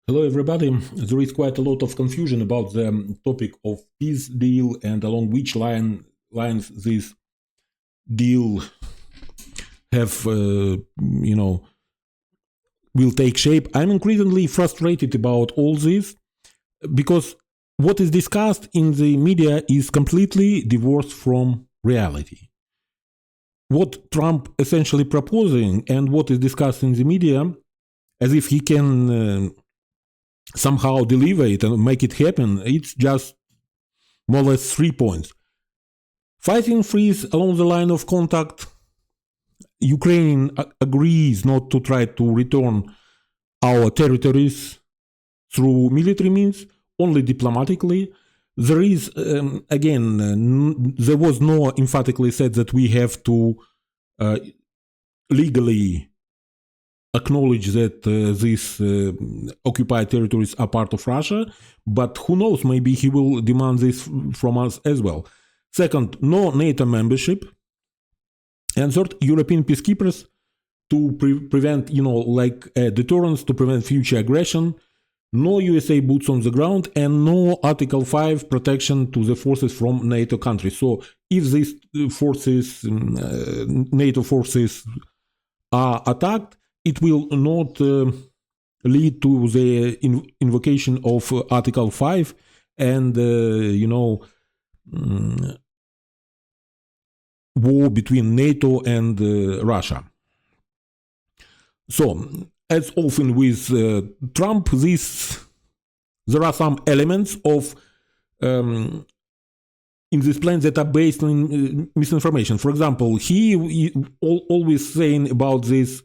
Hello, everybody. There is quite a lot of confusion about the topic of peace deal and along which lines this deal have, will take shape. I'm increasingly frustrated about all this because what is discussed in the media is completely divorced from reality. What Trump essentially proposing and what is discussed in the media, as if he can somehow deliver it and make it happen, it's just more or less 3 points. Fighting freeze along the line of contact. Ukraine agrees not to try to return our territories through military means, only diplomatically. There is, there was no emphatically said that we have to legally acknowledge that these occupied territories are part of Russia, but who knows, maybe he will demand this from us as well. Second, no NATO membership. And third, European peacekeepers to prevent, deterrence, to prevent future aggression. No USA boots on the ground and no Article 5 protection to the forces from NATO countries. So if these forces, NATO forces are attacked, it will not lead to the invocation of Article 5 and, war between NATO and Russia. So, as often with Trump, there are some elements of in this plan that are based on misinformation. For example, he always saying about this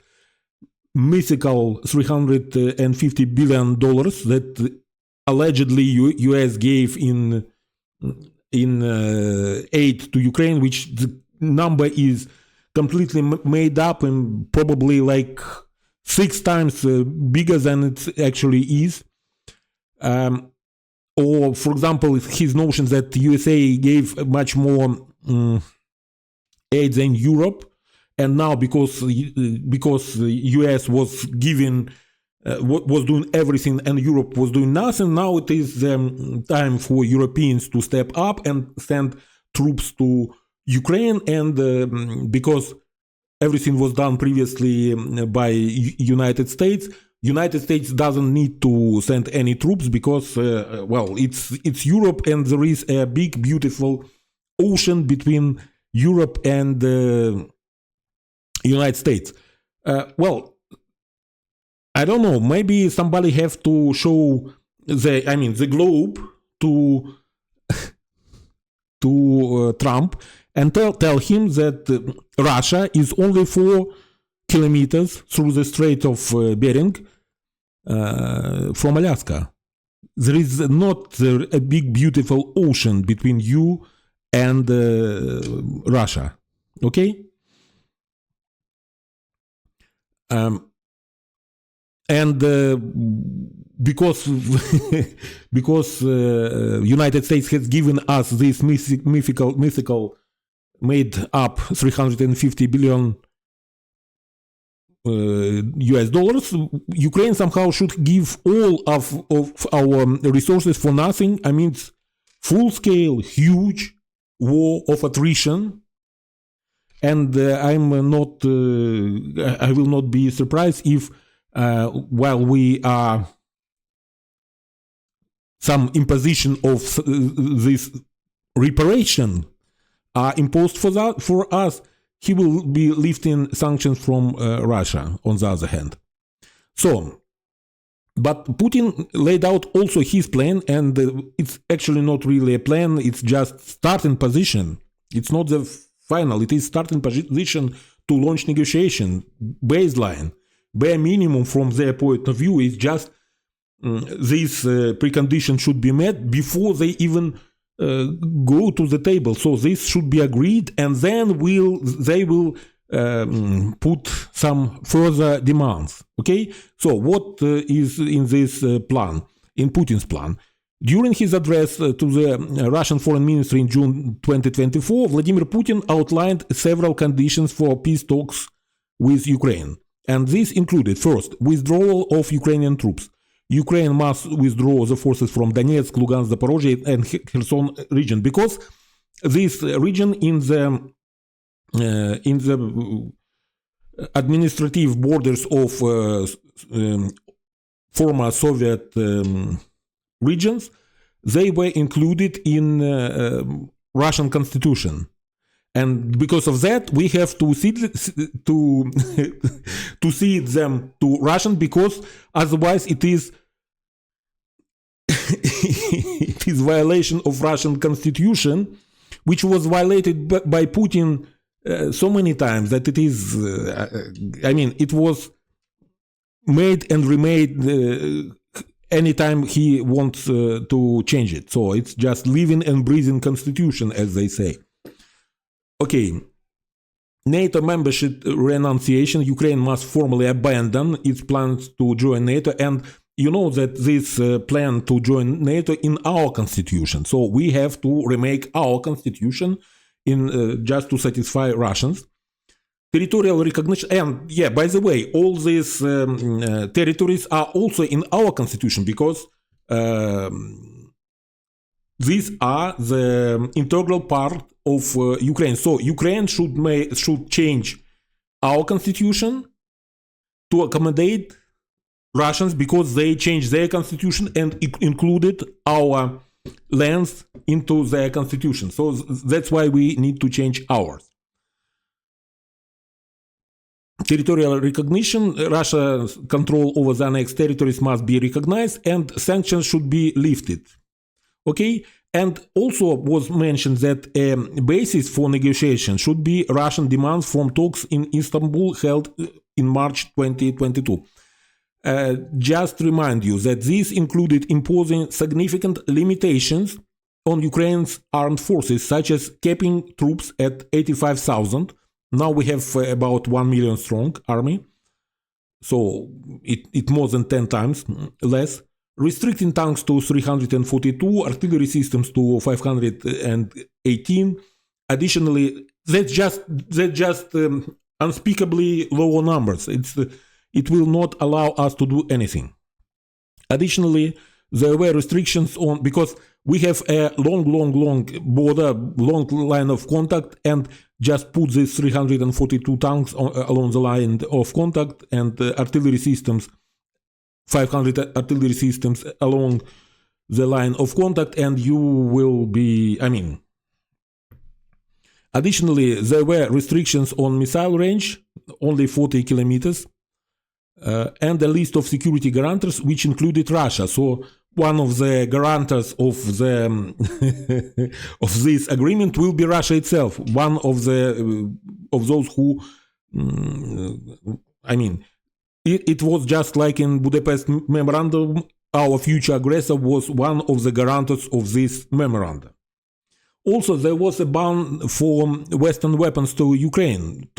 mythical $350 billion that allegedly US gave in aid to Ukraine, which the number is completely made up and probably like 6 times bigger than it actually is. Or, for example, his notion that the USA gave much more aid than Europe, and now because US was giving was doing everything and Europe was doing nothing, now it is time for Europeans to step up and send troops to Ukraine, and because everything was done previously by United States doesn't need to send any troops because it's Europe, and there is a big beautiful ocean between Europe and United States. I don't know, maybe somebody have to show the globe to Trump and tell him that Russia is only 4 kilometers through the Strait of Bering from Alaska. There is not a big beautiful ocean between you and Russia. Okay? And because United States has given us this mythical made up 350 billion US dollars, Ukraine somehow should give all of our resources for nothing. I mean, it's full scale, huge war of attrition. And I will not be surprised if while we are some imposition of this reparation are imposed for us, he will be lifting sanctions from Russia on the other hand. So, but Putin laid out also his plan, and it's actually not really a plan, it's just starting position. It's not the final, it is starting position to launch negotiation, baseline. Bare minimum from their point of view is just these preconditions should be met before they even go to the table. So this should be agreed, and then they will put some further demands. Okay? So what is in this plan, in Putin's plan? During his address to the Russian Foreign Ministry in June 2024, Vladimir Putin outlined several conditions for peace talks with Ukraine. And this included, first, withdrawal of Ukrainian troops. Ukraine must withdraw the forces from Donetsk, Lugansk, Zaporozhye, and Kherson region, because this region in the administrative borders of former Soviet regions, they were included in Russian constitution. And because of that, we have to cede them to Russian, because otherwise it is it is violation of Russian constitution, which was violated by Putin so many times that it is, it was made and remade anytime he wants to change it. So it's just living and breathing constitution, as they say. Okay, NATO membership renunciation. Ukraine must formally abandon its plans to join NATO, and you know that this plan to join NATO in our constitution. So we have to remake our constitution in just to satisfy Russians. Territorial recognition, and yeah, by the way, all these territories are also in our constitution, because these are the integral part of Ukraine. So Ukraine should change our constitution to accommodate Russians, because they changed their constitution and included our lands into their constitution. So that's why we need to change ours. Territorial recognition. Russia's control over the annexed territories must be recognized, and sanctions should be lifted. Okay, and also was mentioned that a basis for negotiation should be Russian demands from talks in Istanbul held in March 2022. Just remind you that this included imposing significant limitations on Ukraine's armed forces, such as capping troops at 85,000. Now we have about 1 million strong army, so it more than 10 times less. Restricting tanks to 342, artillery systems to 518. Additionally, that's just unspeakably low numbers. It will not allow us to do anything. Additionally, there were restrictions on, because we have a long border, long line of contact, and just put these 342 tanks along the line of contact, and artillery systems, 500 artillery systems along the line of contact, and you will be, Additionally, there were restrictions on missile range, only 40 kilometers, and a list of security guarantors, which included Russia. So one of the guarantors of the of this agreement will be Russia itself. One of those who, It was just like in Budapest Memorandum, our future aggressor was one of the guarantors of this memorandum. Also, there was a ban for Western weapons to Ukraine.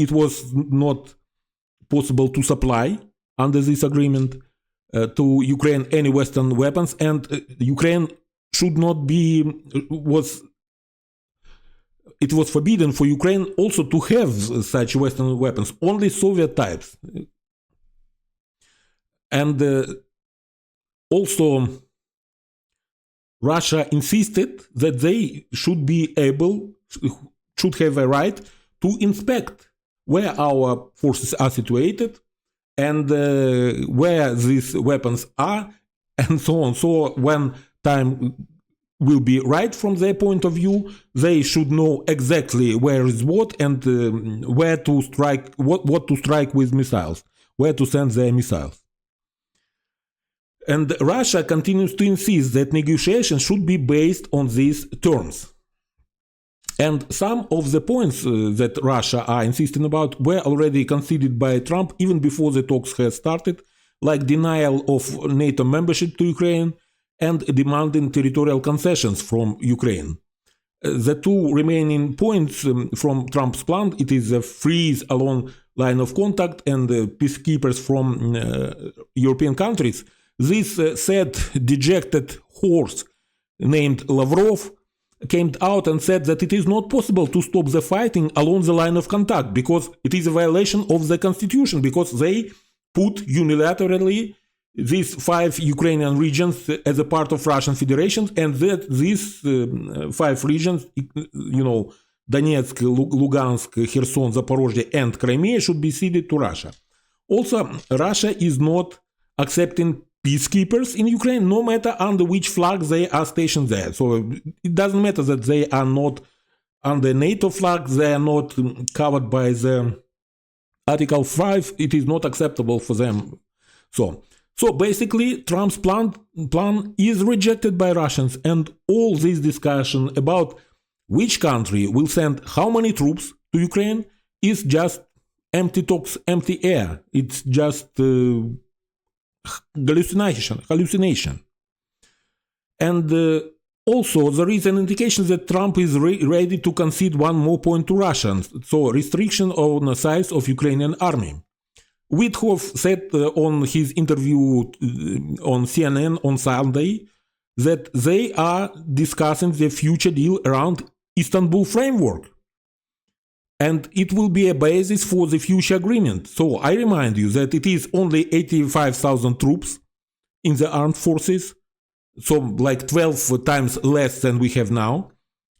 It was not possible to supply under this agreement to Ukraine any Western weapons, and Ukraine should not be, it was forbidden for Ukraine also to have such Western weapons, only Soviet types. And also, Russia insisted that they should have a right to inspect where our forces are situated and where these weapons are, and so on. So when time will be right from their point of view, they should know exactly where is what, and where to strike, what to strike with missiles, where to send their missiles. And Russia continues to insist that negotiations should be based on these terms. And some of the points that Russia are insisting about were already conceded by Trump even before the talks had started, like denial of NATO membership to Ukraine and demanding territorial concessions from Ukraine. The two remaining points from Trump's plan, it is a freeze along line of contact and peacekeepers from European countries. This sad, dejected horse named Lavrov came out and said that it is not possible to stop the fighting along the line of contact because it is a violation of the constitution, because they put unilaterally these 5 Ukrainian regions as a part of Russian Federation, and that these 5 regions, Donetsk, Lugansk, Kherson, Zaporozhye, and Crimea should be ceded to Russia. Also, Russia is not accepting peacekeepers in Ukraine, no matter under which flag they are stationed there. So it doesn't matter that they are not under NATO flag, they are not covered by the Article 5, it is not acceptable for them. So basically, Trump's plan is rejected by Russians, and all this discussion about which country will send how many troops to Ukraine is just empty talks, empty air. It's just hallucination. And also, there is an indication that Trump is ready to concede one more point to Russians, so restriction on the size of Ukrainian army. Witkoff said on his interview on CNN on Sunday that they are discussing the future deal around Istanbul framework. And it will be a basis for the future agreement. So I remind you that it is only 85,000 troops in the armed forces, so like 12 times less than we have now,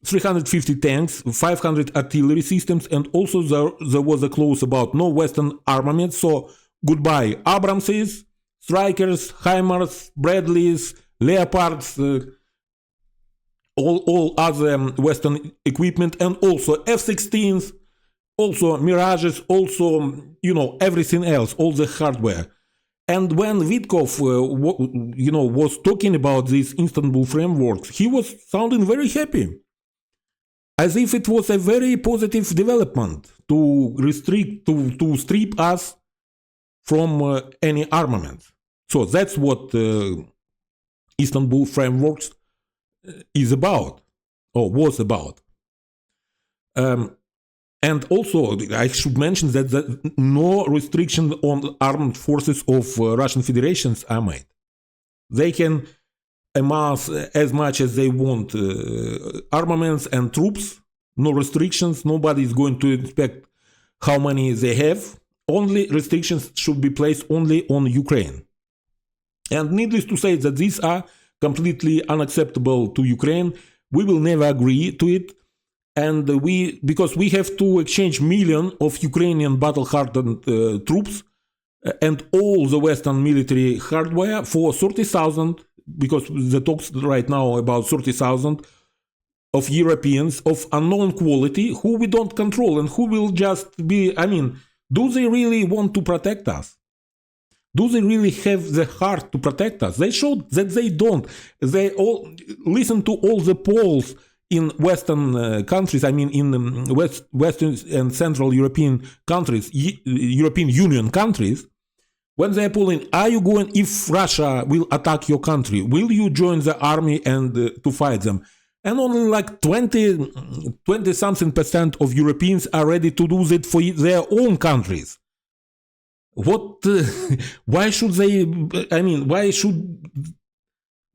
350 tanks, 500 artillery systems, and also there was a clause about no Western armament, so goodbye Abramses, Strikers, HIMARS, Bradleys, Leopards, all other Western equipment, and also F-16s, also Mirages, also, everything else, all the hardware. And when Witkoff, was talking about these Istanbul frameworks, he was sounding very happy, as if it was a very positive development to strip us from any armament. So that's what Istanbul frameworks is about, or was about. And also, I should mention that no restriction on armed forces of Russian Federations are made. They can amass as much as they want armaments and troops, no restrictions, nobody is going to inspect how many they have. Only restrictions should be placed only on Ukraine. And needless to say that these are completely unacceptable to Ukraine. We will never agree to it. And because we have to exchange millions of Ukrainian battle-hardened troops and all the Western military hardware for 30,000, because the talks right now about 30,000 of Europeans of unknown quality who we don't control and who will just be, do they really want to protect us? Do they really have the heart to protect us? They showed that they don't. They all listen to all the polls in Western countries, in Western and Central European countries, European Union countries, when they're polling, are you going, if Russia will attack your country, will you join the army and to fight them? And only like 20-something% of Europeans are ready to do that for their own countries. Why should they,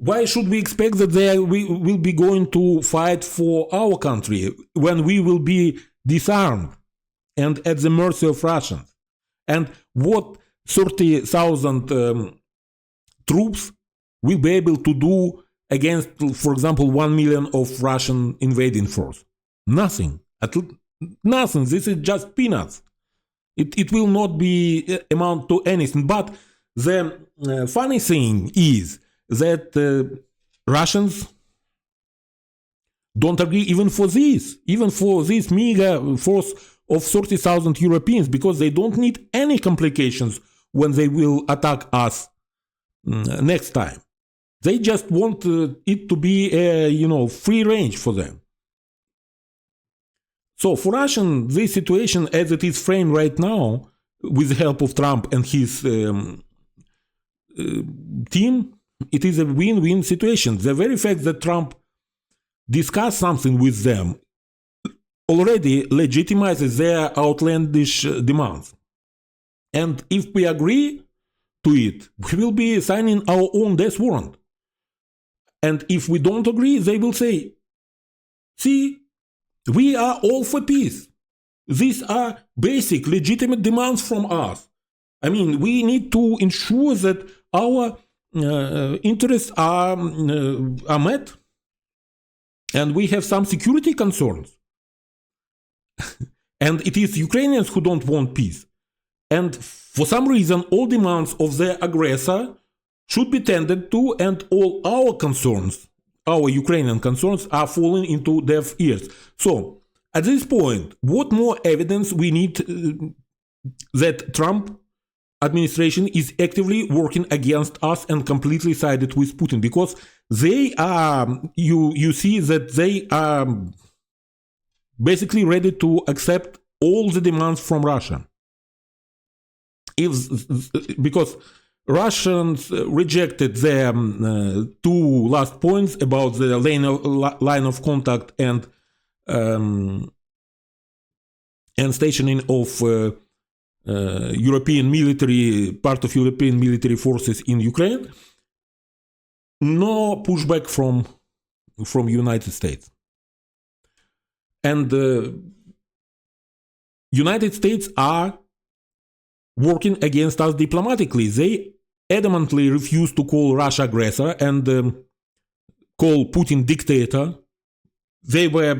why should we expect that they will be going to fight for our country when we will be disarmed and at the mercy of Russians? And what 30,000 troops will be able to do against, for example, 1 million of Russian invading force? Nothing. Nothing. This is just peanuts. It will not be amount to anything. But the funny thing is that Russians don't agree even for this mega force of 30,000 Europeans, because they don't need any complications when they will attack us next time. They just want it to be free range for them. So for Russian, this situation as it is framed right now, with the help of Trump and his team, it is a win-win situation. The very fact that Trump discussed something with them already legitimizes their outlandish demands. And if we agree to it, we will be signing our own death warrant. And if we don't agree, they will say, see, we are all for peace. These are basic, legitimate demands from us. We need to ensure that our interests are met, and we have some security concerns. And it is Ukrainians who don't want peace. And for some reason, all demands of the aggressor should be tended to, and all our concerns, our Ukrainian concerns, are falling into deaf ears. So, at this point, what more evidence we need that Trump administration is actively working against us and completely sided with Putin? Because they are, you see that they are basically ready to accept all the demands from Russia. Because Russians rejected their two last points about the line of contact and stationing of European military, part of European military forces in Ukraine. No pushback from United States. And United States are working against us diplomatically. They adamantly refuse to call Russia aggressor and call Putin dictator. They were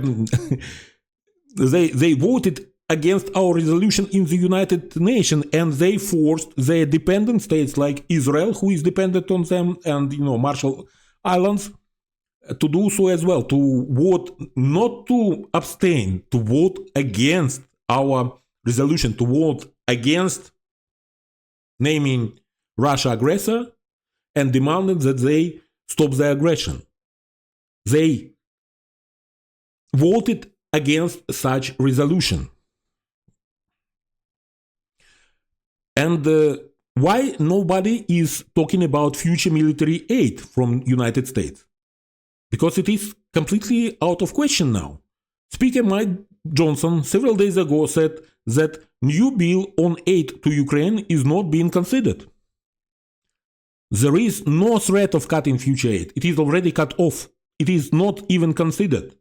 they voted against our resolution in the United Nations, and they forced their dependent states like Israel, who is dependent on them, and Marshall Islands, to do so as well, to vote, not to abstain, to vote against our resolution, to vote against naming Russia aggressor and demanding that they stop the aggression. They voted against such resolution. And why nobody is talking about future military aid from United States? Because it is completely out of question now. Speaker Mike Johnson several days ago said that new bill on aid to Ukraine is not being considered. There is no threat of cutting future aid. It is already cut off. It is not even considered.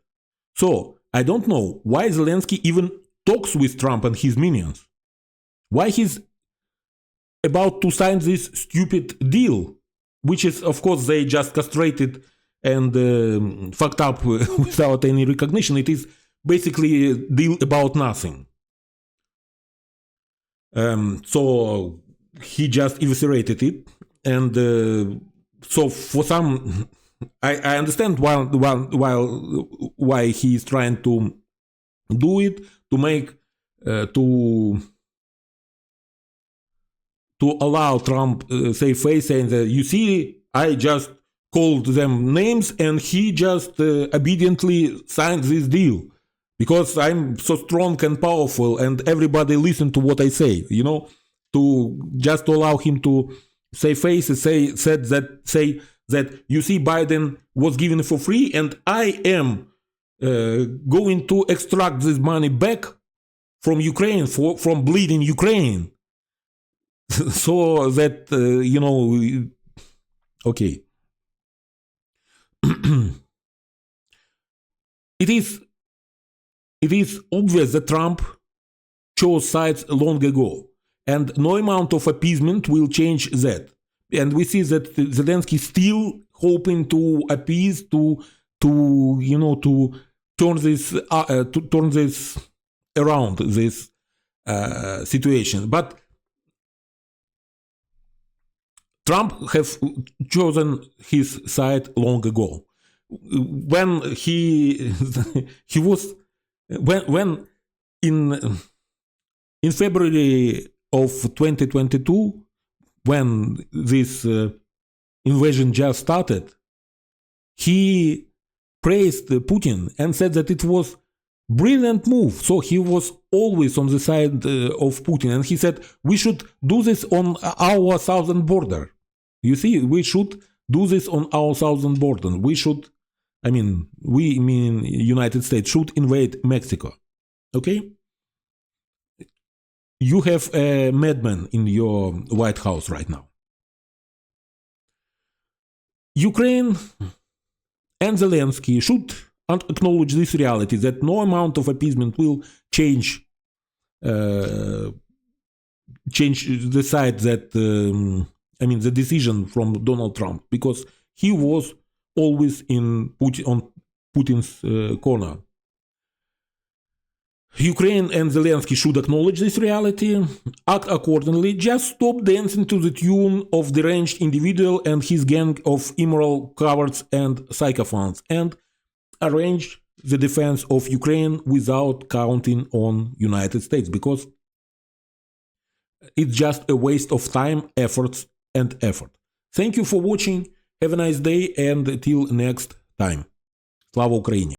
So, I don't know why Zelensky even talks with Trump and his minions. Why he's about to sign this stupid deal, which is, of course, they just castrated and fucked up without any recognition. It is basically a deal about nothing. So he just eviscerated it, and so for some, I understand why he is trying to do it, to make to allow Trump save face, saying that, you see, I just called them names and he just obediently signed this deal because I'm so strong and powerful and everybody listen to what I say, to just allow him to save face, say that you see, Biden was given for free and I am going to extract this money back from Ukraine, from bleeding Ukraine. So that, okay. It is obvious that Trump chose sides long ago, and no amount of appeasement will change that. And we see that Zelensky is still hoping to appease, to turn this around, this situation. But Trump has chosen his side long ago. When he was when in February of 2022, when this invasion just started, he praised Putin and said that it was brilliant move. So he was always on the side of Putin, and he said we should do this on our southern border. You see, we should do this on our southern border. We mean United States should invade Mexico. Okay? You have a madman in your White House right now. Ukraine and Zelensky should acknowledge this reality, that no amount of appeasement will change the side that the decision from Donald Trump, because he was always on Putin's corner. Ukraine and Zelensky should acknowledge this reality, act accordingly, just stop dancing to the tune of deranged individual and his gang of immoral cowards and sycophants, and arrange the defense of Ukraine without counting on United States, because it's just a waste of time, efforts, and effort. Thank you for watching. Have a nice day, and till next time. Slava Ukraini!